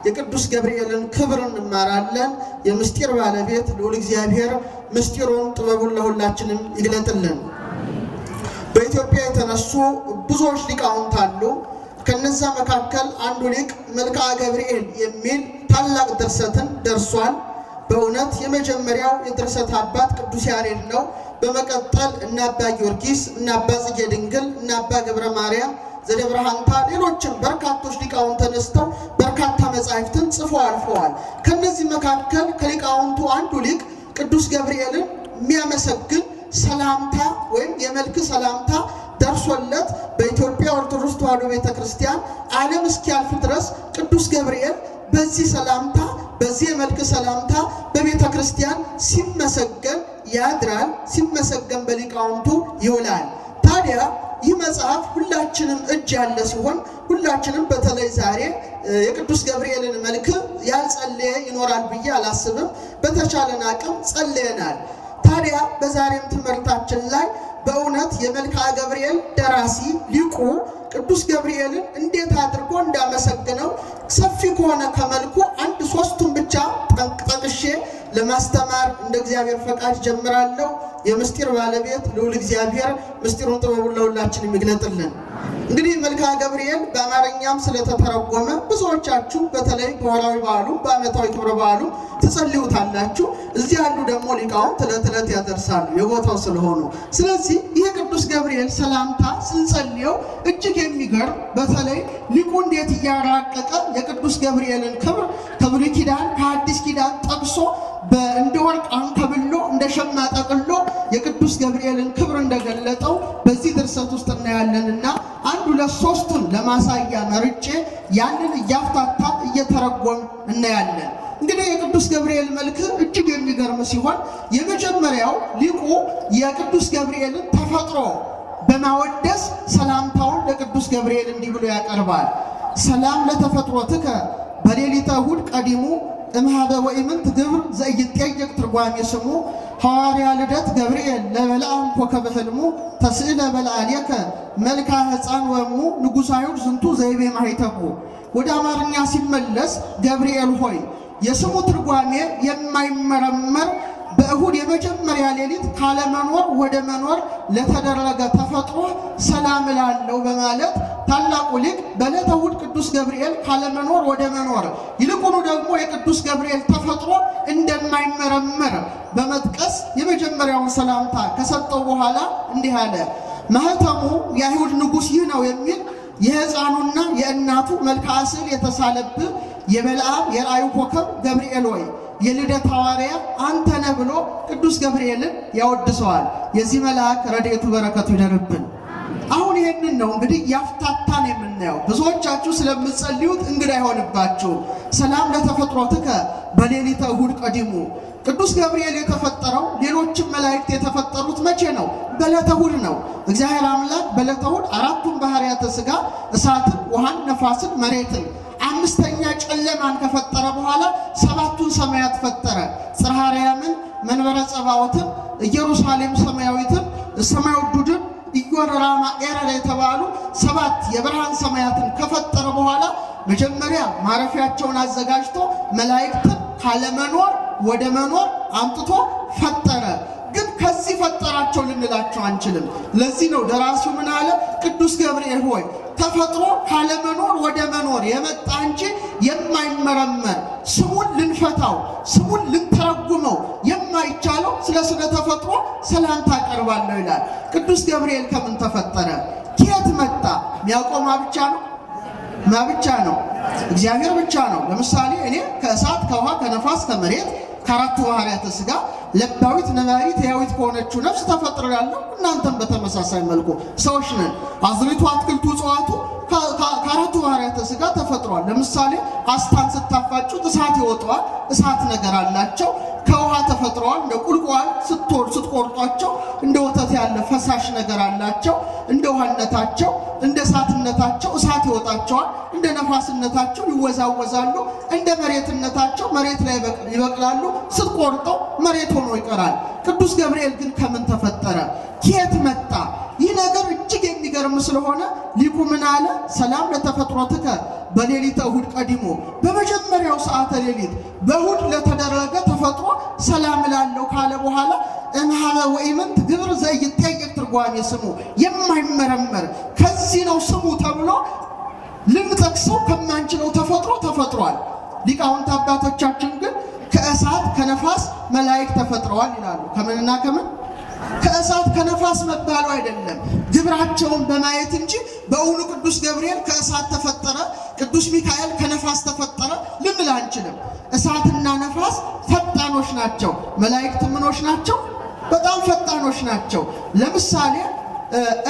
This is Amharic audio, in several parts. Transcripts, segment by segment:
የቅዱስ ገብርኤልን ክብር እንማራለን። የምስጢር ባለቤት ልዑል እግዚአብሔር ምስጢሩን ጥበቡን ለሁላችንም ይግለጥልን። በኢትዮጵያ የተነሱ ብዙዎች ሊቃውንት አሉ። ከነዛ መካከል አንዱ ሊቅ መልክዓ ገብርኤል የሚል ታላቅ ድርሰትን ደርሷል። በእውነት የመጀመሪያው የድርሰት አባት ቅዱስ ያሬድ ነው። በመቀጠል እና አባ ጊዮርጊስ እና አባ ጽጌ ድንግል እና አባ ገብረ ማርያም ዘደብረሃንታ ሌሎችም በርካቶች ሊቃውንት ተነስተው በርካታ መጻሕፍትን ጽፈው አልፈዋል። ከነዚህ መካከል ከሊቃውንቱ አንዱ ሊቅ ቅዱስ ገብርኤልን የሚያመሰግን ሰላምታ ወይም የመልክ ሰላምታ ደርሶለት በኢትዮጵያ ኦርቶዶክስ ተዋሕዶ ቤተክርስቲያን ዓለም እስኪያልፍ ድረስ ቅዱስ ገብርኤል በዚህ ሰላምታ በዚህ የመልክ ሰላምታ በቤተክርስቲያን ሲመሰገን ያድራል፣ ሲመሰገን በሊቃውንቱ ይውላል። ታዲያ ይህ መጽሐፍ ሁላችንም እጅ ያለ ሲሆን ሁላችንም በተለይ ዛሬ የቅዱስ ገብርኤልን መልክ ያልጸለየ ይኖራል ብዬ አላስብም። በተቻለን አቅም ጸልየናል። ታዲያ በዛሬም ትምህርታችን ላይ በእውነት የመልክዓ ገብርኤል ደራሲ ሊቁ ቅዱስ ገብርኤልን እንዴት አድርጎ እንዳመሰግነው ሰፊ ከሆነ ከመልኩ አንድ ሶስቱን ብቻ ጠቅሼ ለማስተማር እንደ እግዚአብሔር ፈቃድ ጀምራለሁ። የምስጢር ባለቤት ልዑል እግዚአብሔር ምስጢሩን ጥበቡን ለሁላችንም ይግለጥልን። እንግዲህ መልክዓ ገብርኤል በአማርኛም ስለተተረጎመ ብዙዎቻችሁ በተለይ በወርሃዊ በዓሉ በዓመታዊ ክብረ በዓሉ ትጸልዩታላችሁ። እዚህ ያሉ ደግሞ ሊቃውንት ዕለት ዕለት ያደርሳሉ የቦታው ስለሆኑ። ስለዚህ ይህ ቅዱስ ገብርኤል ሰላምታ ስንጸልየው እጅግ የሚገርም በተለይ ሊቁ እንዴት እያራቀቀ የቅዱስ ገብርኤልን ክብር ከብሉይ ኪዳን ከአዲስ ኪዳን ጠቅሶ እንደ ወርቅ አንከብሎ እንደ ሸማ ጠቅሎ የቅዱስ ገብርኤልን ክብር እንደገለጠው በዚህ ድርሰት ውስጥ እናያለንና አንድ ሁለት ሶስቱን ለማሳያ መርጬ ያንን እያፍታታን እየተረጎም እናያለን። እንግዲህ የቅዱስ ገብርኤል መልክ እጅግ የሚገርም ሲሆን የመጀመሪያው ሊቁ የቅዱስ ገብርኤልን ተፈጥሮ በማወደስ ሰላምታውን ለቅዱስ ገብርኤል እንዲህ ብሎ ያቀርባል። ሰላም ለተፈጥሮትከ በሌሊተ እሑድ ቀዲሙ እምሃበ ወኢምንት ግብር ዘኢይጠየቅ ትርጓሜ ስሙ ሐዋርያ ልደት ገብርኤል ለበልዓም ኮከበ ሕልሙ ተስእለ በልዓሌከ መልክዓ ሕፃን ወሙ ንጉሠ አይሁድ ዝንቱ ዘይቤ ማኅተሙ። ወደ አማርኛ ሲመለስ ገብርኤል ሆይ የስሙ ትርጓሜ የማይመረመር በእሁድ የመጀመሪያ ሌሊት ካለመኖር ወደ መኖር ለተደረገ ተፈጥሮ ሰላም እላለሁ በማለት ታላቁ ሊቅ በዕለተ እሑድ ቅዱስ ገብርኤል ካለመኖር ወደ መኖር ይልቁኑ ደግሞ የቅዱስ ገብርኤል ተፈጥሮ እንደማይመረመር በመጥቀስ የመጀመሪያውን ሰላምታ ከሰጠው በኋላ እንዲህ አለ። ማኅተሙ የአይሁድ ንጉሥ ይህ ነው የሚል የሕፃኑና የእናቱ መልክዓ ስዕል የተሳለብህ የበልዓም የራእዩ ኮከብ ገብርኤል ወይ የልደት ሐዋርያ አንተ ነህ ብሎ ቅዱስ ገብርኤልን ያወድሰዋል። የዚህ መልአክ ረድኤቱ በረከቱ ይደርብን። አሁን ይሄንን ነው እንግዲህ ያፍታታን የምናየው። ብዙዎቻችሁ ስለምትጸልዩት እንግዳ አይሆንባችሁ። ሰላም ለተፈጥሮትከ በሌሊተ እሑድ ቀዲሙ። ቅዱስ ገብርኤል የተፈጠረው ሌሎችም መላእክት የተፈጠሩት መቼ ነው? በዕለተ እሑድ ነው። እግዚአብሔር አምላክ በዕለተ እሑድ አራቱን ባህርያተ ሥጋ እሳትን፣ ውሃን፣ ነፋስን፣ መሬትን አምስተኛ ጨለማን ከፈጠረ በኋላ ሰባቱን ሰማያት ፈጠረ። ጽርሐ አርያምን፣ መንበረ ጸባዖትን፣ ኢየሩሳሌም ሰማያዊትን፣ ሰማይ ውዱድን፣ ኢዮር፣ ራማ፣ ኤረር የተባሉ ሰባት የብርሃን ሰማያትን ከፈጠረ በኋላ መጀመሪያ ማረፊያቸውን አዘጋጅቶ መላእክትን ካለመኖር ወደ መኖር አምጥቶ ፈጠረ። ግን ከዚህ ፈጠራቸው ልንላቸው አንችልም። ለዚህ ነው ደራሲው ምን አለ? ቅዱስ ገብርኤል ሆይ ተፈጥሮ ካለመኖር ወደ መኖር የመጣ እንጂ የማይመረመር ስሙን ልንፈታው ስሙን ልንተረጉመው የማይቻለው ስለ ተፈጥሮ ሰላምታ አቀርባለሁ ይላል። ቅዱስ ገብርኤል ከምን ተፈጠረ? ከየት መጣ? የሚያውቀው ብቻ ነው ብቻ ነው እግዚአብሔር ብቻ ነው። ለምሳሌ እኔ ከእሳት ከውሃ ከነፋስ ከመሬት ከአራቱ ባህርያተ ሥጋ ለባዊት ነባሪት ሕያዊት ከሆነችው ነፍስ ተፈጥሬያለሁ። እናንተም በተመሳሳይ መልኩ ሰዎች ነን። አዝርዕቱ አትክልቱ እጽዋቱ ከአራቱ ባህርያተ ሥጋ ተፈጥሯል። ለምሳሌ አስታን ስታፋጩት እሳት ይወጣዋል። እሳት ነገር አላቸው። ከውሃ ተፈጥረዋል። እንደ ቁልቋል ስትቆርጧቸው እንደ ወተት ያለ ፈሳሽ ነገር አላቸው። እንደ ውሃነታቸው እንደ እሳትነታቸው እሳት ይወጣቸዋል። እንደ ነፋስነታቸው ይወዛወዛሉ። እንደ መሬትነታቸው መሬት ላይ ይበቅላሉ። ስትቆርጠው መሬት ሆኖ ይቀራል። ቅዱስ ገብርኤል ግን ከምን ተፈጠረ? ከየት መጣ? ይህ ነገር እጅግ የሚገርም የሚገርም ስለሆነ ሊቁ ምን አለ? ሰላም ለተፈጥሮትከ በሌሊተ እሁድ ቀዲሞ፣ በመጀመሪያው ሰዓተ ሌሊት በእሁድ ለተደረገ ተፈጥሮ ሰላም እላለሁ ካለ በኋላ እምሃበ ወኢምንት ግብር ዘይጠየቅ ትርጓሜ ስሙ፣ የማይመረመር ከዚህ ነው ስሙ ተብሎ ልንጠቅሰው ከማንችለው ተፈጥሮ ተፈጥሯል። ሊቃውንት አባቶቻችን ግን ከእሳት ከነፋስ መላእክት ተፈጥረዋል ይላሉ። ከምንና ከምን? ከእሳት ከነፋስ መባሉ አይደለም ግብራቸውን በማየት እንጂ በእውኑ ቅዱስ ገብርኤል ከእሳት ተፈጠረ፣ ቅዱስ ሚካኤል ከነፋስ ተፈጠረ ልንል አንችልም። እሳትና ነፋስ ፈጣኖች ናቸው። መላእክት ምኖች ናቸው? በጣም ፈጣኖች ናቸው። ለምሳሌ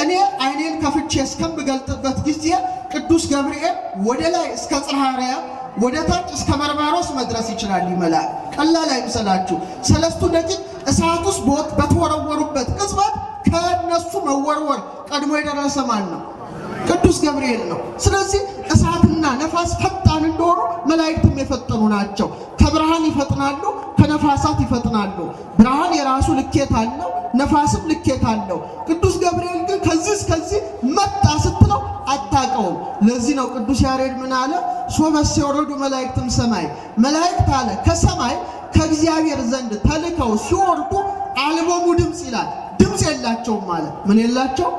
እኔ አይኔን ከፍቼ እስከምገልጥበት ጊዜ ቅዱስ ገብርኤል ወደ ላይ እስከ ጽርሐ አርያም ወደ ታች እስከ መርማሮስ መድረስ ይችላል። ይመላል። ቀላል አይምሰላችሁ። 3 ደቂቅ እሳት ውስጥ በተወረወሩበት ቅጽበት ከነሱ መወርወር ቀድሞ የደረሰ ማን ነው? ቅዱስ ገብርኤል ነው። ስለዚህ እሳትና ነፋስ ፈጣን እንደሆኑ መላእክትም የፈጠኑ ናቸው። ከብርሃን ይፈጥናሉ፣ ከነፋሳት ይፈጥናሉ። ብርሃን የራሱ ልኬት አለው፣ ነፋስም ልኬት አለው። ቅዱስ ገብርኤል ግን ከዚህ እስከዚህ መጣ ስትለው አታውቀውም። ለዚህ ነው ቅዱስ ያሬድ ምን አለ? ሶበስ የወረዱ መላእክትም ሰማይ፣ መላእክት አለ ከሰማይ ከእግዚአብሔር ዘንድ ተልከው ሲወርዱ አልቦሙ ድምፅ ይላል። ድምፅ የላቸውም ማለት ምን የላቸው?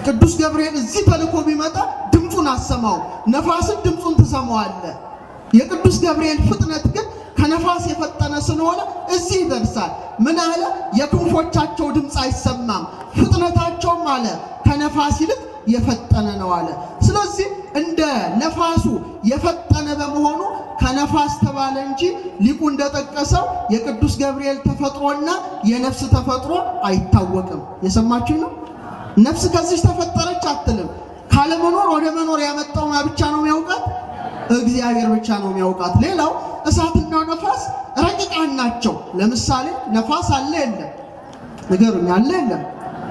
ቅዱስ ገብርኤል እዚህ ተልኮ ቢመጣ ድምፁን አሰማው፣ ነፋስን ድምፁን ትሰማዋለ። የቅዱስ ገብርኤል ፍጥነት ግን ከነፋስ የፈጠነ ስለሆነ እዚህ ይደርሳል። ምን አለ? የክንፎቻቸው ድምፅ አይሰማም፣ ፍጥነታቸውም አለ ከነፋስ ይልቅ የፈጠነ ነው አለ። ስለዚህ እንደ ነፋሱ የፈጠነ በመሆኑ ከነፋስ ተባለ እንጂ ሊቁ እንደጠቀሰው የቅዱስ ገብርኤል ተፈጥሮና የነፍስ ተፈጥሮ አይታወቅም። የሰማችሁ ነው። ነፍስ ከዚህ ተፈጠረች አትልም። ካለመኖር ወደ መኖር ያመጣው ብቻ ነው የሚያውቃት፣ እግዚአብሔር ብቻ ነው የሚያውቃት። ሌላው እሳትና ነፋስ ረቂቃን ናቸው። ለምሳሌ ነፋስ አለ የለም? ንገሩኝ። አለ የለም?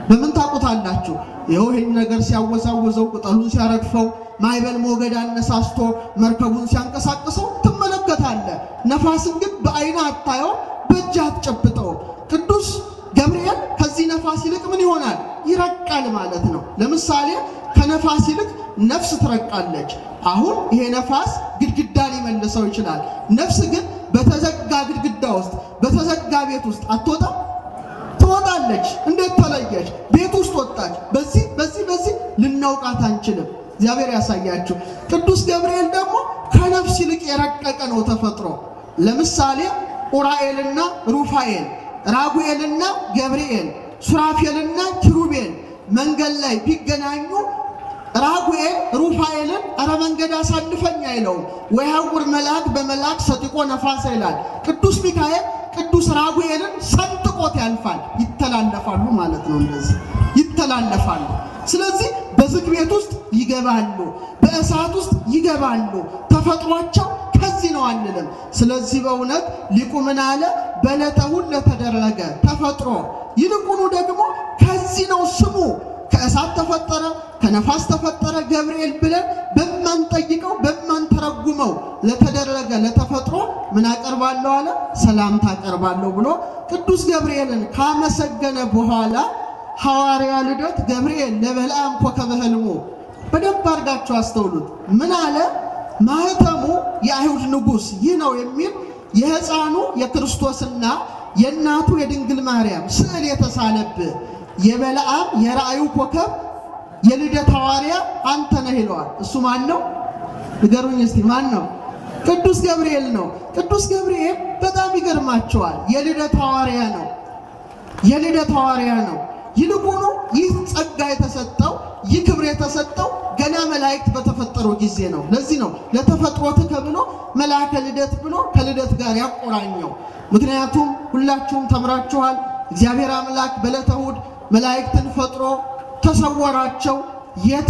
በምን ታውቁታላችሁ? ይኸው ይህን ነገር ሲያወዛውዘው፣ ቅጠሉን ሲያረግፈው፣ ማዕበል ሞገድ አነሳስቶ መርከቡን ሲያንቀሳቅሰው ትመለከታለህ። ነፋስን ግን በአይና አታየው፣ በእጅ አትጨብጠው። ቅዱስ ገብርኤል ከዚህ ነፋስ ይልቅ ምን ይሆናል? ይረቃል ማለት ነው። ለምሳሌ ከነፋስ ይልቅ ነፍስ ትረቃለች። አሁን ይሄ ነፋስ ግድግዳን ሊመልሰው ይችላል። ነፍስ ግን በተዘጋ ግድግዳ ውስጥ በተዘጋ ቤት ውስጥ አትወጣም? ትወጣለች። እንዴት ተለየች? ቤት ውስጥ ወጣች። በዚህ ልናውቃት አንችልም። እግዚአብሔር ያሳያችሁ። ቅዱስ ገብርኤል ደግሞ ከነፍስ ይልቅ የረቀቀ ነው ተፈጥሮ። ለምሳሌ ኡራኤልና ሩፋኤል፣ ራጉኤልና ገብርኤል፣ ሱራፌልና ኪሩቤል መንገድ ላይ ቢገናኙ ራጉኤል ሩፋኤልን አረ መንገድ አሳልፈኝ አይለውም። ወያውር መልአክ በመልአክ ሰጥቆ ነፋስ ይላል። ቅዱስ ሚካኤል ቅዱስ ራጉኤልን ሰንጥቆት ያልፋል። ይተላለፋሉ ማለት ነው። እንደዚህ ይተላለፋሉ። ስለዚህ በዝግ ቤት ውስጥ ይገባሉ፣ በእሳት ውስጥ ይገባሉ። ተፈጥሯቸው ከዚህ ነው አንልም። ስለዚህ በእውነት ሊቁ ምን አለ? በዕለተ እሑድ ለተደረገ ተፈጥሮ ይልቁኑ ደግሞ ከዚህ ነው ስሙ። ከእሳት ተፈጠረ፣ ከነፋስ ተፈጠረ ገብርኤል ብለን በማንጠይቀው በማንተረጉመው ለተደረገ ለተፈጥሮ ምን አቀርባለሁ አለ? ሰላምታ አቀርባለሁ ብሎ ቅዱስ ገብርኤልን ካመሰገነ በኋላ ሐዋርያ ልደት ገብርኤል ለበልዓም ኮከበ ሕልሙ በደንብ አድርጋችሁ አስተውሉት። ምን አለ? ማህተሙ የአይሁድ ንጉሥ ይህ ነው የሚል የሕፃኑ የክርስቶስና የእናቱ የድንግል ማርያም ስዕል የተሳለብህ የበልዓም የራእዩ ኮከብ የልደት ሐዋርያ አንተ ነህ ይለዋል። እሱ ማን ነው? ንገሩኝ እስቲ ማን ነው? ቅዱስ ገብርኤል ነው። ቅዱስ ገብርኤል በጣም ይገርማቸዋል። የልደት ሐዋርያ ነው። የልደት ሐዋርያ ነው። ይልቁኑ ይህ ጸጋ የተሰጠው ይህ ክብር የተሰጠው ገና መላእክት በተፈጠሩ ጊዜ ነው። ለዚህ ነው ለተፈጥሮት ብሎ መልአከ ልደት ብሎ ከልደት ጋር ያቆራኘው። ምክንያቱም ሁላችሁም ተምራችኋል። እግዚአብሔር አምላክ በዕለተ እሑድ መላእክትን ፈጥሮ ተሰወራቸው። የት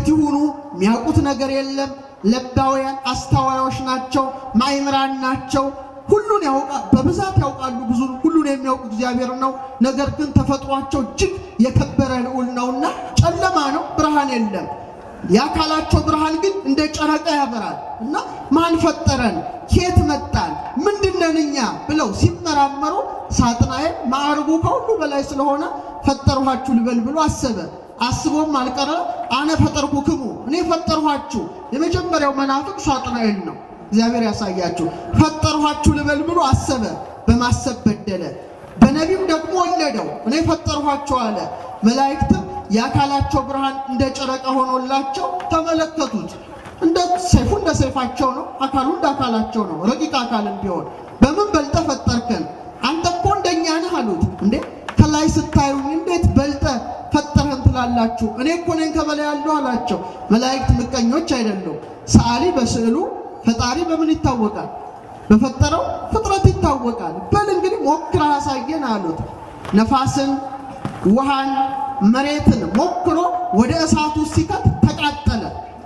ይሁኑ የሚያውቁት ነገር የለም። ለባውያን አስተዋዮች ናቸው፣ ማእምራን ናቸው። ሁሉን ያውቃሉ፣ በብዛት ያውቃሉ። ሁሉን የሚያውቅ እግዚአብሔር ነው። ነገር ግን ተፈጥሯቸው እጅግ የከበረ ልዑል ነውና ጨለማ ነው፣ ብርሃን የለም። የአካላቸው ብርሃን ግን እንደ ጨረቃ ያበራል እና ማን ፈጠረን? ከየት መጣን? ምንድነን እኛ ብለው ሲመራመሩ ሳጥናኤል ማዕረጉ ከሁሉ በላይ ስለሆነ ፈጠርኋችሁ ልበል ብሎ አሰበ። አስቦም አልቀረ አነ ፈጠርኩክሙ እኔ ፈጠርኋችሁ። የመጀመሪያው መናፍቅ ሳጥናኤል ነው። እግዚአብሔር ያሳያችሁ። ፈጠርኋችሁ ልበል ብሎ አሰበ፣ በማሰብ በደለ። በነቢም ደግሞ ወለደው፣ እኔ ፈጠርኋችሁ አለ። መላእክትም የአካላቸው ብርሃን እንደ ጨረቃ ሆኖላቸው ተመለከቱት። እንደ ሰይፉ እንደ ሰይፋቸው ነው፣ አካሉ እንደ አካላቸው ነው። ረቂቅ አካልም ቢሆን በምን በልጠ ፈጠርከን? አንተ እኮ እንደኛ ነህ አሉት። እንዴ ከላይ ስታዩኝ እንዴት በልጠ ፈጠረን ትላላችሁ? እኔ እኮ ነኝ ከበላይ ያለው አላቸው። መላእክት ምቀኞች አይደሉም። ሰዓሊ በስዕሉ ፈጣሪ በምን ይታወቃል? በፈጠረው ፍጥረት ይታወቃል። በል እንግዲህ ሞክራ አሳየን አሉት። ነፋስን፣ ውሃን፣ መሬትን ሞክሮ ወደ እሳቱ ሲከት ተቃጠለ።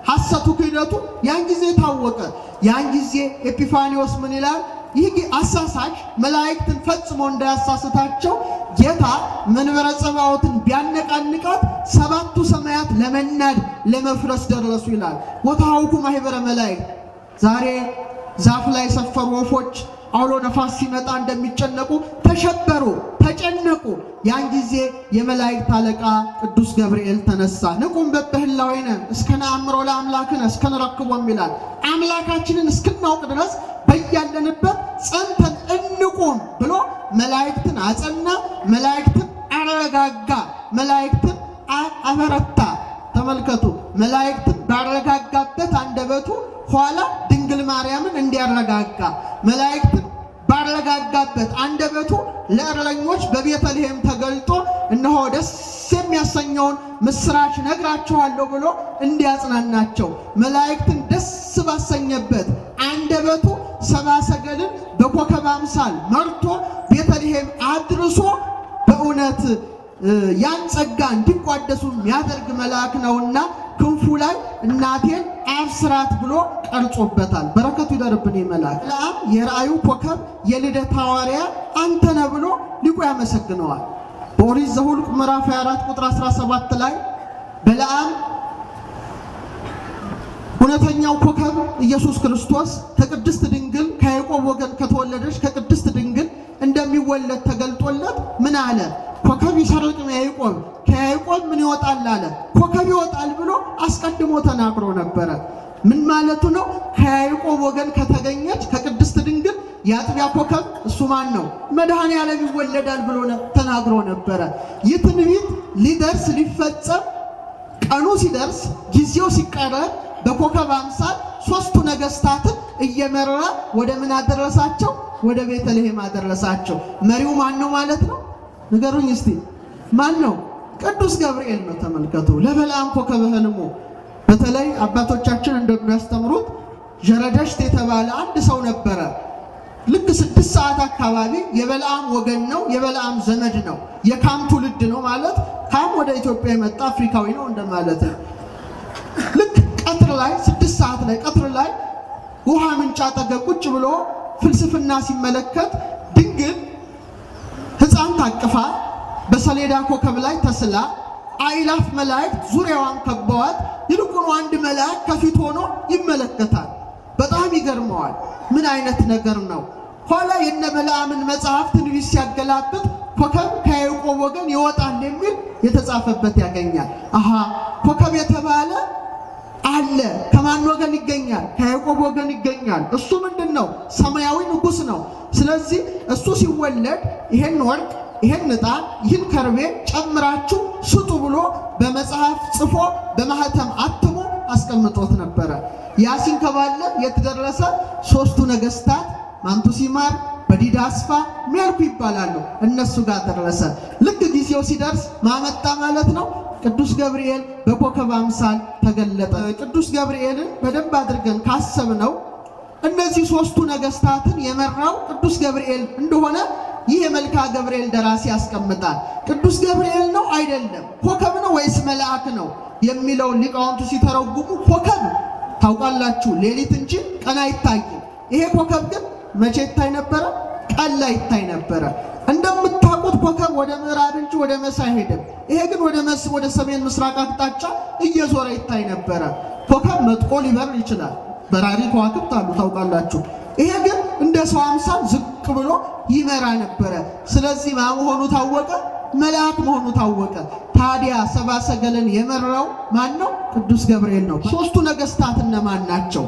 ሐሰቱ ክህደቱ ያን ጊዜ ታወቀ። ያን ጊዜ ኤጲፋኒዎስ ምን ይላል? ይህ አሳሳች መላእክትን ፈጽሞ እንዳያሳስታቸው ጌታ መንበረ ጸባዖትን ቢያነቃንቃት ሰባቱ ሰማያት ለመናድ ለመፍረስ ደረሱ ይላል። ወታውኩ ማህበረ መላእክት ዛሬ ዛፍ ላይ ሰፈሩ ወፎች አውሎ ነፋስ ሲመጣ እንደሚጨነቁ ተሸበሩ፣ ተጨነቁ። ያን ጊዜ የመላእክት አለቃ ቅዱስ ገብርኤል ተነሳ። ንቁም በበህላዊነ እስከ ነአምሮ ለአምላክነ እስከ ነረክቦም ይላል። አምላካችንን እስክናውቅ ድረስ በያለንበት ጸንተን እንቁም ብሎ መላእክትን አጸና፣ መላእክትን አረጋጋ፣ መላእክትን አበረታ። ተመልከቱ፣ መላእክትን ባረጋጋበት አንደበቱ ኋላ ድንግል ማርያምን እንዲያረጋጋ መላእክትን ባረጋጋበት አንደበቱ ለእረኞች በቤተልሔም ተገልጦ እነሆ ደስ የሚያሰኘውን ምስራች ነግራችኋለሁ ብሎ እንዲያጽናናቸው መላእክትን ደስ ባሰኘበት አንደበቱ ሰብአ ሰገልን በኮከብ አምሳል መርቶ ቤተልሔም አድርሶ በእውነት ያን ጸጋ እንዲቋደሱ የሚያደርግ መልአክ ነውና ክንፉ ላይ እናቴን አብስራት ብሎ ቀርጾበታል። በረከቱ ይደርብን መልአክ። በለዓም የራእዩ ኮከብ የልደት ሐዋርያ አንተ ነህ ብሎ ሊቁ ያመሰግነዋል። በኦሪት ዘኍልቍ ምዕራፍ 24 ቁጥር 17 ላይ በለዓም እውነተኛው ኮከብ ኢየሱስ ክርስቶስ ከቅድስት ድንግል ከያዕቆብ ወገን ከተወለደች ከቅድስት ድንግል እንደሚወለድ ተገልጦለት ምን አለ? ኮከብ ይሰርቅም ያዕቆብ ከያዕቆብ ምን ይወጣል አለ። ኮከብ ይወጣል ብሎ አስቀድሞ ተናግሮ ነበረ። ምን ማለቱ ነው? ከያዕቆብ ወገን ከተገኘች ከቅድስት ድንግል የአጥቢያ ኮከብ እሱ ማን ነው? መድኃኔዓለም ይወለዳል ብሎ ተናግሮ ነበረ። ይህ ትንቢት ሊደርስ ሊፈጸም ቀኑ ሲደርስ ጊዜው ሲቀረብ በኮከብ አምሳል ሦስቱ ነገሥታትን እየመራ ወደ ምን አደረሳቸው? ወደ ቤተልሔም አደረሳቸው። መሪው ማን ነው ማለት ነው? ንገሩኝ እስቲ ማን ነው? ቅዱስ ገብርኤል ነው። ተመልከቱ። ለበለዓም ኮከበ ሕልሙ በተለይ አባቶቻችን እንደሚያስተምሩት ጀረደሽት የተባለ አንድ ሰው ነበረ። ልክ 6 ሰዓት አካባቢ የበለዓም ወገን ነው፣ የበለዓም ዘመድ ነው፣ የካም ትውልድ ነው ማለት ካም ወደ ኢትዮጵያ የመጣ አፍሪካዊ ነው እንደማለት ነው። ልክ ቀትር ላይ 6 ሰዓት ላይ ቀትር ላይ ውሃ ምንጭ አጠገብ ቁጭ ብሎ ፍልስፍና ሲመለከት ድንግል ሕፃን ታቅፋ በሰሌዳ ኮከብ ላይ ተስላ አእላፍ መላእክት ዙሪያዋን ከበዋት፣ ይልቁኑ አንድ መልአክ ከፊት ሆኖ ይመለከታል። በጣም ይገርመዋል። ምን አይነት ነገር ነው? ኋላ የነ በለዓምን መጽሐፍ ትንቢት ሲያገላብጥ ኮከብ ከያዕቆብ ወገን ይወጣል የሚል የተጻፈበት ያገኛል። አሃ ኮከብ የተባለ አለ። ከማን ወገን ይገኛል? ከያዕቆብ ወገን ይገኛል። እሱ ምንድነው? ሰማያዊ ንጉሥ ነው። ስለዚህ እሱ ሲወለድ ይሄን ወርቅ፣ ይሄን ዕጣን፣ ይህን ከርቤ ጨምራችሁ ስጡ ብሎ በመጽሐፍ ጽፎ በማህተም አትሞ አስቀምጦት ነበረ። ያ ሲንከባለል የተደረሰ ሦስቱ ነገሥታት ማንቱሲማር፣ በዲዳስፋ፣ ሜልኩ ይባላሉ። እነሱ ጋር ደረሰ። ልክ ጊዜው ሲደርስ ማመጣ ማለት ነው። ቅዱስ ገብርኤል በኮከብ አምሳል ተገለጠ። ቅዱስ ገብርኤልን በደንብ አድርገን ካሰብነው እነዚህ ሦስቱ ነገሥታትን የመራው ቅዱስ ገብርኤል እንደሆነ ይህ የመልክዓ ገብርኤል ደራሲ ያስቀምጣል። ቅዱስ ገብርኤል ነው አይደለም፣ ኮከብ ነው ወይስ መልአክ ነው የሚለው ሊቃውንቱ ሲተረጉሙ ኮከብ ታውቃላችሁ ሌሊት እንጂ ቀን አይታይም። ይሄ ኮከብ ግን መቼ ይታይ ነበረ? ቀን ላይ ይታይ ነበረ። እንደምታውቁት ኮከብ ወደ ምዕራብ እንጂ ወደ መሳይ አይሄድም። ይሄ ግን ወደ ሰሜን ምስራቅ አቅጣጫ እየዞረ ይታይ ነበረ። ኮከብ መጥቆ ሊበር ይችላል። በራሪ ከዋክብት አሉ ታውቃላችሁ። ይሄ ግን እንደ ሰው አምሳል ዝቅ ብሎ ይመራ ነበረ። ስለዚህ ማመሆኑ ታወቀ፣ መልአክ መሆኑ ታወቀ። ታዲያ ሰብአ ሰገልን የመራው ማን ነው? ቅዱስ ገብርኤል ነው። ሶስቱ ነገስታት እነማን ናቸው?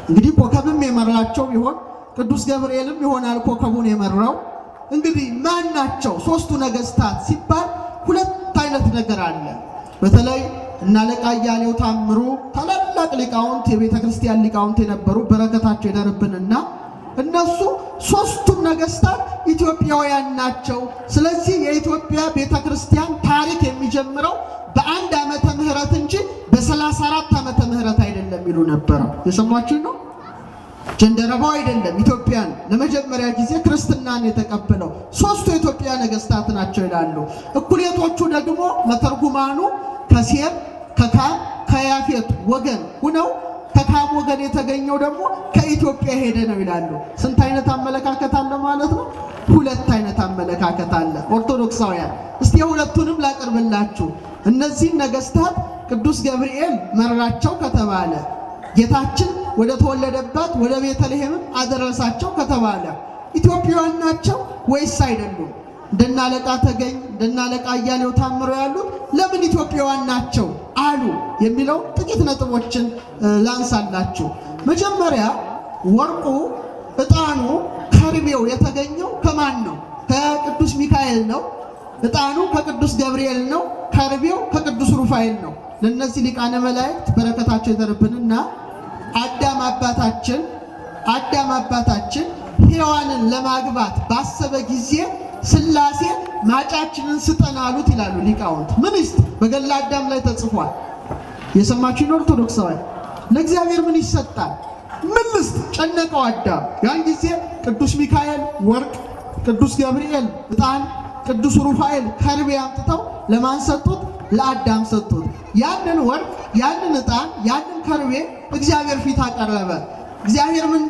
እንግዲህ ኮከብም የመራቸው ቢሆን ቅዱስ ገብርኤልም ይሆናል ኮከቡን የመራው። እንግዲህ ማን ናቸው ሶስቱ ነገስታት ሲባል ሁለት አይነት ነገር አለ። በተለይ እና አለቃ እያሌው ታምሩ ታላላቅ ሊቃውንት የቤተ ክርስቲያን ሊቃውንት የነበሩ በረከታቸው ይደርብንና እነሱ ሶስቱም ነገስታት ኢትዮጵያውያን ናቸው። ስለዚህ የኢትዮጵያ ቤተ ክርስቲያን ታሪክ የሚጀምረው በአንድ ዓመተ ምህረት እንጂ በ34 ዓመተ ምህረት አይደለም ይሉ ነበር። የሰማችሁ ነው። ጀንደረባው አይደለም ኢትዮጵያን ለመጀመሪያ ጊዜ ክርስትናን የተቀበለው ሶስቱ የኢትዮጵያ ነገስታት ናቸው ይላሉ። እኩሌቶቹ ደግሞ መተርጉማኑ ከሴም ከካም ከያፌት ወገን ሆነው ከካም ወገን የተገኘው ደግሞ ከኢትዮጵያ ሄደ ነው ይላሉ። ስንት አይነት አመለካከት አለ ማለት ነው? ሁለት አይነት አመለካከት አለ ኦርቶዶክሳውያን። እስቲ የሁለቱንም ላቀርብላችሁ። እነዚህ ነገስታት ቅዱስ ገብርኤል መራቸው ከተባለ ጌታችን ወደ ተወለደባት ወደ ቤተልሔም አደረሳቸው ከተባለ ኢትዮጵያውያን ናቸው ወይስ አይደሉም? እንደና አለቃ ተገኝ እንደና አለቃ እያሌው ታምሩ ያሉት ለምን ኢትዮጵያውያን ናቸው አሉ የሚለው ጥቂት ነጥቦችን ላንሳላችሁ። መጀመሪያ ወርቁ፣ ዕጣኑ፣ ከርቤው የተገኘው ከማን ነው? ከቅዱስ ሚካኤል ነው። ዕጣኑ ከቅዱስ ገብርኤል ነው። ከርቤው ከቅዱስ ሩፋኤል ነው። ለነዚህ ሊቃነ መላእክት በረከታቸው ይደርብንና አዳም አባታችን ሔዋንን ለማግባት ባሰበ ጊዜ ሥላሴ ማጫችንን ስጠን አሉት ይላሉ ሊቃውንት። ምን ይስጥ? በገድለ አዳም ላይ ተጽፏል። የሰማችሁን ኦርቶዶክሳውያን፣ ለእግዚአብሔር ምን ይሰጣል? ምን ልስጥ? ጨነቀው አዳም። ያን ጊዜ ቅዱስ ሚካኤል ወርቅ፣ ቅዱስ ገብርኤል ዕጣን፣ ቅዱስ ሩፋኤል ከርቤ አምጥተው ለማን ሰጡት? ለአዳም ሰጡት። ያንን ወርቅ፣ ያንን ዕጣን፣ ያንን ከርቤ እግዚአብሔር ፊት አቀረበ። እግዚአብሔር ምን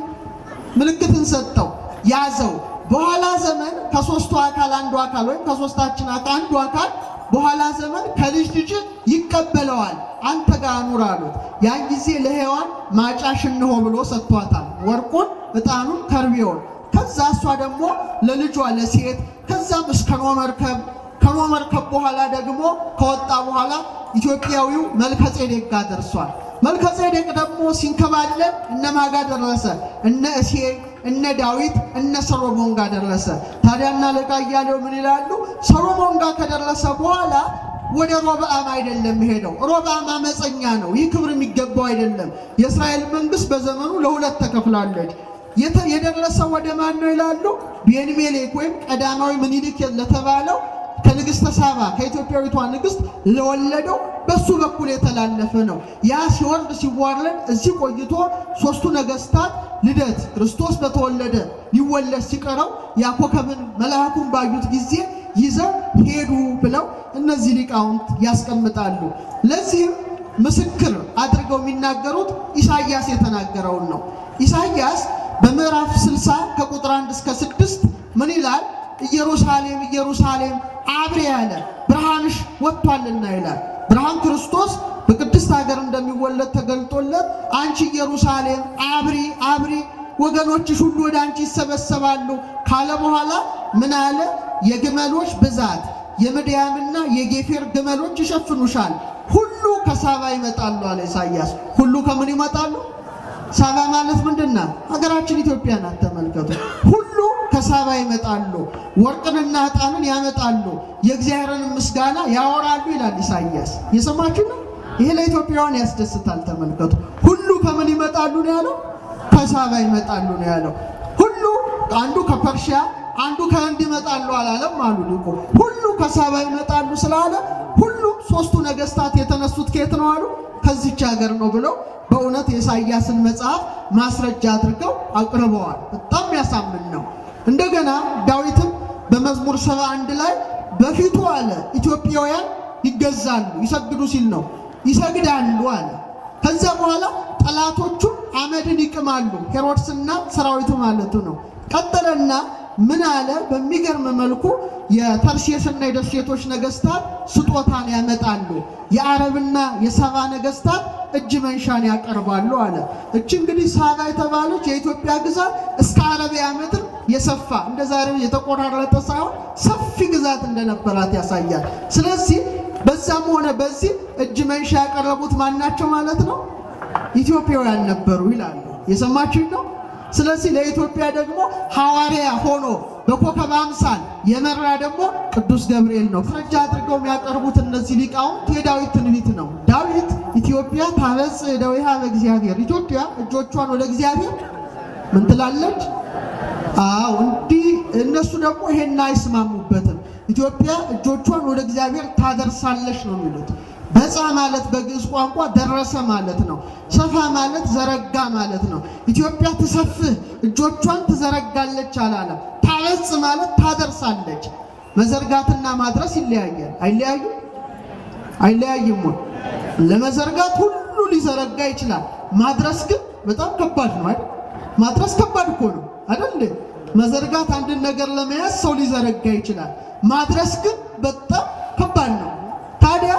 ምልክትን ሰጠው? ያዘው። በኋላ ዘመን ከሶስቱ አካል አንዱ አካል ወይም ከሶስታችን አንዱ አካል በኋላ ዘመን ከልጅ ልጅ ይቀበለዋል፣ አንተ ጋር አኑር አሉት። ያን ጊዜ ለሔዋን ማጫሽ እንሆ ብሎ ሰጥቷታል፣ ወርቁን፣ ዕጣኑን፣ ከርቤውን። ከዛ እሷ ደግሞ ለልጇ ለሴት፣ ከዛም እስከ ኖህ መርከብ፣ ከኖህ መርከብ በኋላ ደግሞ ከወጣ በኋላ ኢትዮጵያዊው መልከጼዴቅ ጋር ደርሷል። መልከጼዴቅ ደግሞ ሲንከባለል እነማን ጋር ደረሰ? እነ እሴይ፣ እነ ዳዊት፣ እነ ሰሎሞን ጋር ደረሰ። ታዲያ እና አለቃ እያሌው ምን ይላሉ? ሰሎሞን ጋር ከደረሰ በኋላ ወደ ሮብዓም አይደለም ሄደው። ሮብዓም አመፀኛ ነው፣ ይህ ክብር የሚገባው አይደለም። የእስራኤል መንግስት በዘመኑ ለሁለት ተከፍላለች። የደረሰው ወደ ማን ነው ይላሉ? ቤንሜሌክ ወይም ቀዳማዊ ምኒልክ ለተባለው ከንግስተ ሳባ ከኢትዮጵያዊቷ ንግስት ለወለደው በሱ በኩል የተላለፈ ነው። ያ ሲወርድ ሲዋረድ እዚህ ቆይቶ ሶስቱ ነገስታት ልደት ክርስቶስ በተወለደ ሊወለድ ሲቀረው ያኮከብን መልአኩን ባዩት ጊዜ ይዘው ሄዱ ብለው እነዚህ ሊቃውንት ያስቀምጣሉ። ለዚህም ምስክር አድርገው የሚናገሩት ኢሳይያስ የተናገረውን ነው። ኢሳይያስ በምዕራፍ 60 ከቁጥር 1 እስከ 6 ምን ይላል? ኢየሩሳሌም ኢየሩሳሌም አብሪ ያለ ብርሃንሽ ወጥቷልና ይላል። ብርሃን ክርስቶስ በቅድስት ሀገር እንደሚወለድ ተገልጦለት አንቺ ኢየሩሳሌም አብሪ አብሪ ወገኖችሽ ሁሉ ወደ አንቺ ይሰበሰባሉ ካለ በኋላ ምን አለ? የግመሎች ብዛት የምድያምና የጌፌር ግመሎች ይሸፍኑሻል፣ ሁሉ ከሳባ ይመጣሉ አለ ኢሳይያስ። ሁሉ ከምን ይመጣሉ? ሳባ ማለት ምንድነው? ሀገራችን ኢትዮጵያ ናት። ተመልከቱ። ሁሉ ከሳባ ይመጣሉ፣ ወርቅንና ዕጣንን ያመጣሉ፣ የእግዚአብሔርን ምስጋና ያወራሉ ይላል ኢሳይያስ። የሰማችሁ ነው። ይሄ ለኢትዮጵያውያን ያስደስታል። ተመልከቱ። ሁሉ ከምን ይመጣሉ ነው ያለው? ከሳባ ይመጣሉ ነው ያለው። ሁሉ አንዱ ከፐርሺያ አንዱ ከህንድ ይመጣሉ አላለም አሉ ሊቁ። ሁሉ ከሳባ ይመጣሉ ስላለ ሁሉም ሶስቱ ነገስታት የተነሱት ከየት ነው አሉ? ከዚች ሀገር ነው ብለው በእውነት የኢሳይያስን መጽሐፍ ማስረጃ አድርገው አቅርበዋል። በጣም ያሳምን ነው። እንደገና ዳዊትም በመዝሙር 71 ላይ በፊቱ አለ ኢትዮጵያውያን ይገዛሉ ይሰግዱ ሲል ነው። ይሰግዳሉ አለ። ከዛ በኋላ ጠላቶቹ አመድን ይቅማሉ፣ ሄሮድስና ሰራዊቱ ማለቱ ነው። ቀጠለና ምን አለ? በሚገርም መልኩ የተርሴስና የደሴቶች ነገስታት ስጦታን ያመጣሉ፣ የአረብና የሳባ ነገስታት እጅ መንሻን ያቀርባሉ አለ። እቺ እንግዲህ ሳባ የተባለች የኢትዮጵያ ግዛት እስከ አረቢያ ምድር የሰፋ እንደ ዛሬው የተቆራረጠ ሳይሆን ሰፊ ግዛት እንደነበራት ያሳያል። ስለዚህ በዛም ሆነ በዚህ እጅ መንሻ ያቀረቡት ማናቸው ማለት ነው? ኢትዮጵያውያን ነበሩ ይላሉ። የሰማችሁኝ ነው። ስለዚህ ለኢትዮጵያ ደግሞ ሐዋርያ ሆኖ በኮከብ አምሳል የመራ ደግሞ ቅዱስ ገብርኤል ነው። ፍረጃ አድርገው የሚያቀርቡት እነዚህ ሊቃውንት የዳዊት ትንቢት ነው። ዳዊት ኢትዮጵያ ታበጽ እደዊሃ በእግዚአብሔር፣ ኢትዮጵያ እጆቿን ወደ እግዚአብሔር ምን ትላለች? አዎ እንዲህ። እነሱ ደግሞ ይሄን አይስማሙበትም። ኢትዮጵያ እጆቿን ወደ እግዚአብሔር ታደርሳለች ነው የሚሉት። በጻ ማለት በግዕዝ ቋንቋ ደረሰ ማለት ነው። ሰፋ ማለት ዘረጋ ማለት ነው። ኢትዮጵያ ትሰፍህ እጆቿን ትዘረጋለች አላለም። ታበጽ ማለት ታደርሳለች። መዘርጋትና ማድረስ ይለያያል። አይለያዩም? አይለያይም። ለመዘርጋት ሁሉ ሊዘረጋ ይችላል። ማድረስ ግን በጣም ከባድ ነው አይደል? ማድረስ ከባድ እኮ ነው አይደል? መዘርጋት አንድን ነገር ለመያዝ ሰው ሊዘረጋ ይችላል። ማድረስ ግን በጣም ከባድ ነው። ታዲያ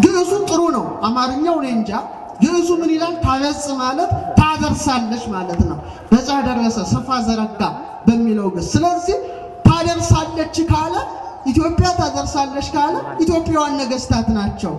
ግዕዙ ጥሩ ነው። አማርኛው እኔ እንጃ። ግዕዙ ምን ይላል? ታበጽ ማለት ታደርሳለች ማለት ነው። በዛ ደረሰ፣ ሰፋ፣ ዘረጋ በሚለው ግስ። ስለዚህ ታደርሳለች ካለ ኢትዮጵያ ታደርሳለች ካለ ኢትዮጵያውያን ነገስታት ናቸው።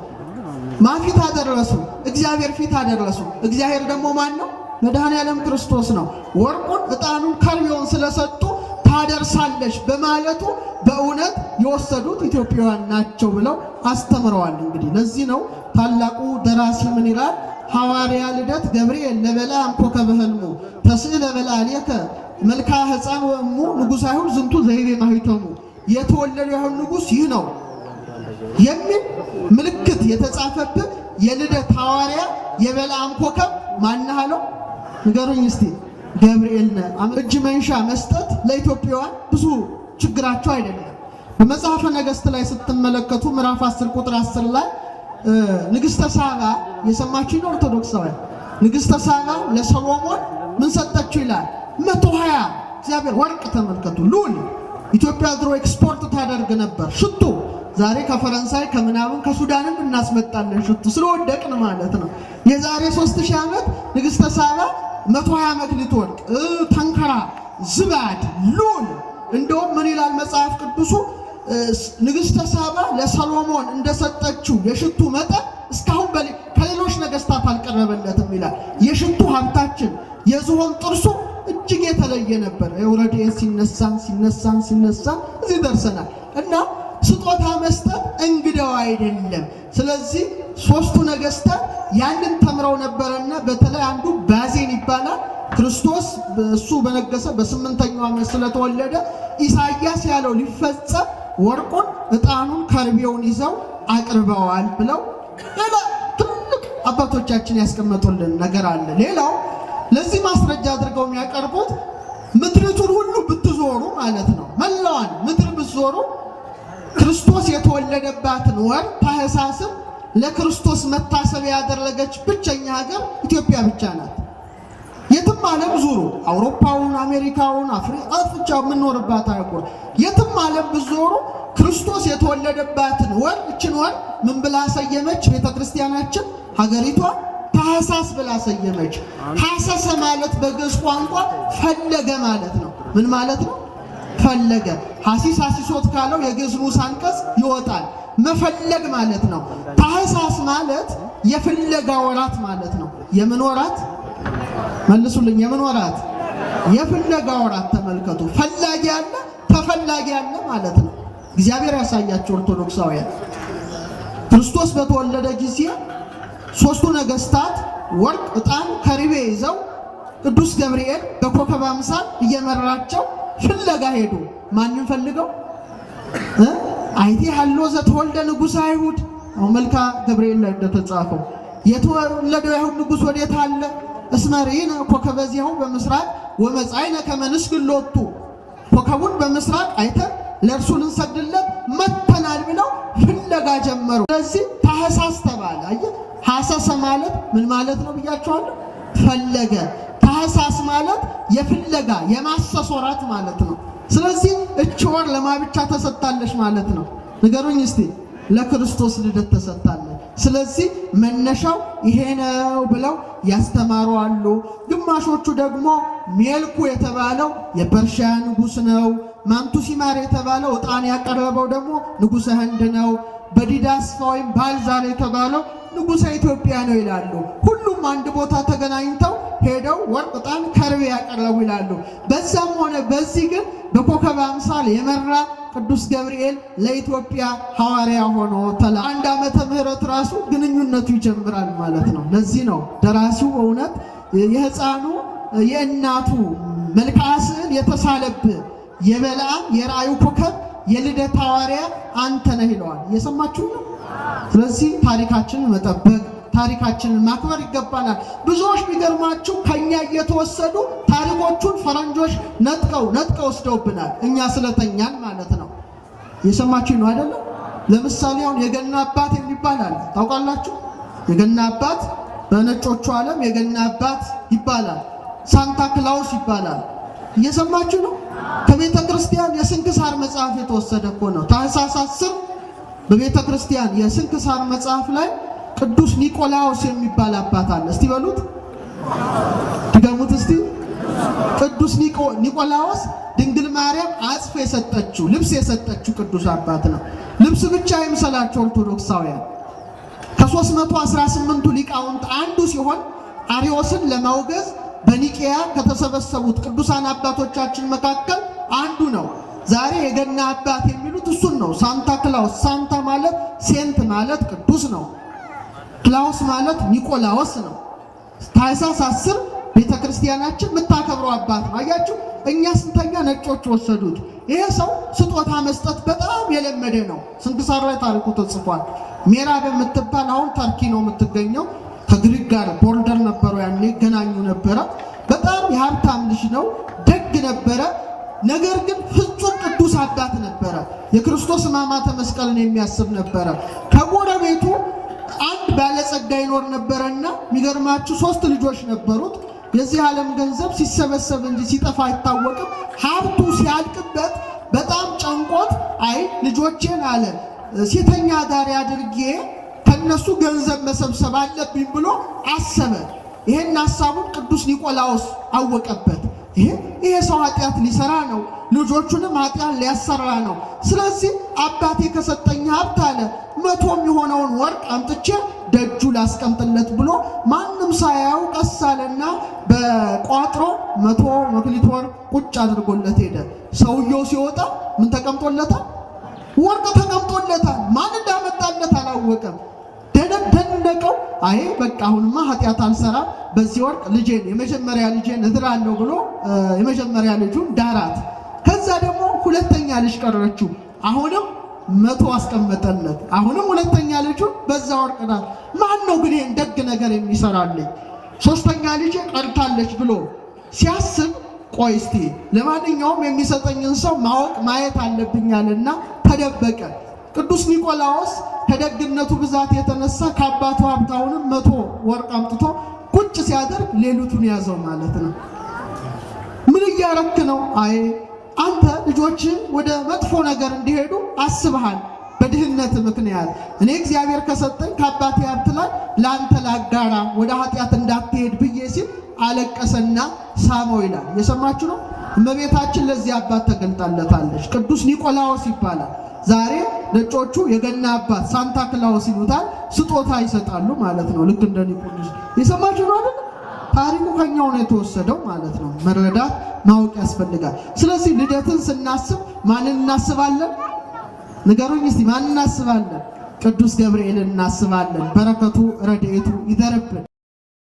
ማን ፊት አደረሱ? እግዚአብሔር ፊት አደረሱ። እግዚአብሔር ደግሞ ማን ነው? መድኃኔዓለም ክርስቶስ ነው። ወርቁን፣ ዕጣኑን፣ ከርቤውን ስለሰጡ ታደርሳለች በማለቱ በእውነት የወሰዱት ኢትዮጵያውያን ናቸው ብለው አስተምረዋል። እንግዲህ ለዚህ ነው ታላቁ ደራሲ ምን ይላል? ሐዋርያ ልደት ገብርኤል ለበለዓም ኮከበ ሕልሙ ተስዕለ በላዕሌከ መልካ ሕፃን ወእሙ ንጉሥ አይሁድ ዝንቱ ዘይቤ ማኅተሙ፣ የተወለደ አይሁድ ንጉሥ ይህ ነው የሚል ምልክት የተጻፈበት የልደት ሐዋርያ የበለዓም ኮከብ ማን አለው? ንገሩኝ እስቲ። ገብርኤል ነው። እጅ መንሻ መስጠት ለኢትዮጵያውያን ብዙ ችግራቸው አይደለም። በመጽሐፈ ነገሥት ላይ ስትመለከቱ ምዕራፍ 10 ቁጥር 10 ላይ ንግሥተ ሳባ የሰማችሁ ነው ኦርቶዶክሳውያን፣ ንግሥተ ሳባ ለሰሎሞን ምን ሰጠችው ይላል? 120 እግዚአብሔር ወርቅ። ተመልከቱ። ሉል ኢትዮጵያ ድሮ ኤክስፖርት ታደርግ ነበር ሽቱ። ዛሬ ከፈረንሳይ ከምናምን ከሱዳንም እናስመጣለን ሽቱ ስለወደቅን ማለት ነው። የዛሬ 3000 ዓመት ንግሥተ ሳባ 120 መክሊት ወርቅ፣ ተንከራ፣ ዝባድ፣ ሉል። እንደውም ምን ይላል መጽሐፍ ቅዱሱ? ንግሥተ ሳባ ለሰሎሞን እንደሰጠችው የሽቱ መጠን እስካሁን ከሌሎች ነገስታት አልቀረበለትም ይላል። የሽቱ ሀብታችን የዝሆን ጥርሱ እጅግ የተለየ ነበር። የወረዴን ሲነሳን እዚህ ደርሰናል። እና ስጦታ መስጠት እንግዳው አይደለም። ስለዚህ ሶስቱ ነገስታት ያንን ተምረው ነበርና በተለይ አንዱ ባዜን ይባላል። ክርስቶስ እሱ በነገሰ በ8ኛው ዓመት ስለተወለደ ኢሳይያስ ያለው ሊፈጸም ወርቁን፣ ዕጣኑን፣ ከርቤውን ይዘው አቅርበዋል ብለው ሌላ ትልቅ አባቶቻችን ያስቀመጡልን ነገር አለ። ሌላው ለዚህ ማስረጃ አድርገው የሚያቀርቡት ምድሪቱን ሁሉ ብትዞሩ ማለት ነው፣ መላዋን ምድር ብትዞሩ ክርስቶስ የተወለደባትን ወር ታኅሳስን ለክርስቶስ መታሰቢያ ያደረገች ብቸኛ ሀገር ኢትዮጵያ ብቻ ናት። የትም ዓለም ዙሩ፣ አውሮፓውን፣ አሜሪካውን፣ አፍሪካ የምንኖርባት አህጉር የትም ዓለም ብትዞሩ ክርስቶስ የተወለደባትን ወር እችን ወር ምን ብላ ሰየመች? ቤተክርስቲያናችን ሀገሪቷ ታኅሳስ ብላ ሰየመች። ሐሰሰ ማለት በግዕዝ ቋንቋ ፈለገ ማለት ነው። ምን ማለት ነው? ፈለገ። ሐሲስ ሐሲሶት ካለው የግዕዝ ንዑስ አንቀጽ ይወጣል። መፈለግ ማለት ነው። ታኅሳስ ማለት የፍለጋ ወራት ማለት ነው። የምን ወራት? መልሱልኝ። የምን ወራት? የፍለጋ ወራት። ተመልከቱ። ፈላጊ ያለ ተፈላጊ ያለ ማለት ነው። እግዚአብሔር ያሳያቸው ኦርቶዶክሳውያን። ክርስቶስ በተወለደ ጊዜ ሶስቱ ነገስታት ወርቅ፣ ዕጣን፣ ከርቤ ይዘው ቅዱስ ገብርኤል በኮከብ አምሳል እየመራቸው ፍለጋ ሄዱ። ማንን ፈልገው? አይቴ ሀሎ ዘተወልደ ንጉሥ አይሁድ። አሁን መልካ ገብርኤል ላይ እንደተጻፈው የተወለደው አይሁድ ንጉሥ ወዴት አለ? እስመ ርኢነ ኮከበ ዚአሁ በምስራቅ ወመጻእነ ከመ ንስግድ ሎቱ። ኮከቡን በምስራቅ አይተን ለእርሱ ልንሰግድለት መጥተናል ብለው ፍለጋ ጀመሩ። ስለዚህ ታኅሳስ ተባለ። አየህ፣ ሐሰሰ ማለት ምን ማለት ነው ብያቸዋለሁ? ፈለገ። ታኅሳስ ማለት የፍለጋ የማሰስ ወራት ማለት ነው። ስለዚህ እች ወር ለማ ብቻ ተሰጥታለች ማለት ነው? ንገሩኝ እስቲ። ለክርስቶስ ልደት ተሰጣለን። ስለዚህ መነሻው ይሄ ነው ብለው ያስተማሩ አሉ። ግማሾቹ ደግሞ ሜልኩ የተባለው የፐርሺያ ንጉስ ነው። ማንቱሲማር የተባለው ዕጣን ያቀረበው ደግሞ ንጉሠ ህንድ ነው። በዲዳስፋ ወይም ባልዛር የተባለው ንጉሠ ኢትዮጵያ ነው ይላሉ። ሁሉም አንድ ቦታ ተገናኝተው ሄደው ወርቅ፣ ዕጣን፣ ከርቤ ያቀረቡ ይላሉ። በዛም ሆነ በዚህ ግን በኮከብ አምሳል የመራ ቅዱስ ገብርኤል ለኢትዮጵያ ሐዋርያ ሆኖ አንድ ዓመተ ምህረት ራሱ ግንኙነቱ ይጀምራል ማለት ነው። ለዚህ ነው ደራሲው እውነት የሕፃኑ የእናቱ መልክዓ ስዕል የተሳለብህ የበለዓም የራእዩ ኮከብ የልደት ሐዋርያ አንተ ነህ ይለዋል። እየሰማችሁ ነው። ስለዚህ ታሪካችንን መጠበቅ ታሪካችንን ማክበር ይገባናል። ብዙዎች ቢገርማችሁ ከኛ እየተወሰዱ ታሪኮቹን ፈረንጆች ነጥቀው ወስደውብናል። እኛ ስለተኛን ማለት ነው። እየሰማችሁ ነው አይደለም? ለምሳሌ አሁን የገና አባት የሚባል አለ። ታውቃላችሁ? የገና አባት በነጮቹ ዓለም የገና አባት ይባላል። ሳንታ ክላውስ ይባላል። እየሰማችሁ ነው? ከቤተ ክርስቲያን የስንክሳር መጽሐፍ የተወሰደ እኮ ነው። ታኅሳስ 10 በቤተ ክርስቲያን የስንክሳር መጽሐፍ ላይ ቅዱስ ኒቆላዎስ የሚባል አባት አለ። እስቲ በሉት፣ ድገሙት እስቲ። ቅዱስ ኒቆላዎስ ድንግል ማርያም አጽፍ የሰጠችው ልብስ የሰጠችው ቅዱስ አባት ነው። ልብስ ብቻ አይምሰላችሁ ኦርቶዶክሳውያን፣ ከ318ቱ ሊቃውንት አንዱ ሲሆን አርዮስን ለማውገዝ በኒቄያ ከተሰበሰቡት ቅዱሳን አባቶቻችን መካከል አንዱ ነው። ዛሬ የገና አባት የሚሉት እሱን ነው። ሳንታ ክላውስ። ሳንታ ማለት ሴንት ማለት ቅዱስ ነው። ክላውስ ማለት ኒቆላዎስ ነው። ታኅሳስ 10 ቤተ ክርስቲያናችን የምታከብረው አባት ነው። አያችሁ፣ እኛ ስንተኛ ነጮች ወሰዱት። ይሄ ሰው ስጦታ መስጠት በጣም የለመደ ነው። ስንክሳር ላይ ታሪኩ ተጽፏል። ሜራ በምትባል አሁን ተርኪ ነው የምትገኘው። ከግሪክ ጋር ቦርደር ነበረው፣ ያኔ ገናኙ ነበረ። በጣም የሀብታም ልጅ ነው፣ ደግ ነበረ። ነገር ግን ፍጹም ቅዱስ አባት ነበረ። የክርስቶስ ሕማማተ መስቀልን የሚያስብ ነበረ። ከጎረቤቱ አንድ ባለጸጋ ይኖር ነበረና የሚገርማችሁ 3 ልጆች ነበሩት። የዚህ ዓለም ገንዘብ ሲሰበሰብ እንጂ ሲጠፋ አይታወቅም። ሀብቱ ሲያልቅበት በጣም ጨንቆት አይ ልጆቼን አለ ሴተኛ አዳሪ አድርጌ ከነሱ ገንዘብ መሰብሰብ አለብኝ ብሎ አሰበ። ይሄን ሐሳቡን ቅዱስ ኒቆላዎስ አወቀበት። ይሄ ሰው ኃጢአት ሊሰራ ነው፣ ልጆቹንም ኃጢአት ሊያሰራ ነው። ስለዚህ አባቴ ከሰጠኝ ሀብት አለ 100 የሚሆነውን ወርቅ አምጥቼ ደጁ ላስቀምጥለት ብሎ ማንም ሳያው ቀስ አለና በቋጥሮ 100 መክሊት ወርቅ ቁጭ አድርጎለት ሄደ። ሰውየው ሲወጣ ምን ተቀምጦለታል? ወርቅ ተቀምጦለታል። ማን እንዳመጣለት አላወቀም። ደነቀው። አይ በቃ አሁንማ ኃጢአት አልሰራም፣ በዚህ ወርቅ ልጄን የመጀመሪያ ልጄን እድራለሁ ብሎ የመጀመሪያ ልጁን ዳራት። ከዛ ደግሞ ሁለተኛ ልጅ ቀረችው። አሁንም 100 አስቀመጠለት። አሁንም ሁለተኛ ልጁ በዛ ወርቅ ዳር። ማን ነው ግን ይሄን ደግ ነገር የሚሰራልኝ? ሶስተኛ ልጄ ቀርታለች ብሎ ሲያስብ ቆይ እስቲ ለማንኛውም የሚሰጠኝን ሰው ማየት አለብኛልና ተደበቀ። ቅዱስ ኒቆላዎስ ከደግነቱ ብዛት የተነሳ ከአባቱ ሀብታውንም 100 ወርቅ አምጥቶ ቁጭ ሲያደርግ ሌሊቱን ያዘው ማለት ነው። ምን እያረክ ነው? አይ አንተ ልጆች ወደ መጥፎ ነገር እንዲሄዱ አስበሃል በድህነት ምክንያት። እኔ እግዚአብሔር ከሰጠኝ ከአባቴ ሀብት ላይ ለአንተ ላጋራ ወደ ኃጢአት እንዳትሄድ ብዬ ሲል አለቀሰና ሳመው ይላል። የሰማችሁ ነው። እመቤታችን ለዚህ አባት ተገልጣለታለች። ቅዱስ ኒቆላዎስ ይባላል። ዛሬ ነጮቹ የገና አባት ሳንታ ክላውስ ይሉታል። ስጦታ ይሰጣሉ ማለት ነው። ልክ እንደ ኒቆላዎስ። የሰማችሁ ነው አይደል? ታሪኩ ከኛው ነው የተወሰደው ማለት ነው። መረዳት ማወቅ ያስፈልጋል። ስለዚህ ልደትን ስናስብ ማንን እናስባለን? ንገሩኝ እስቲ፣ ማንን እናስባለን? ቅዱስ ገብርኤልን እናስባለን። በረከቱ ረድኤቱ ይደርብን።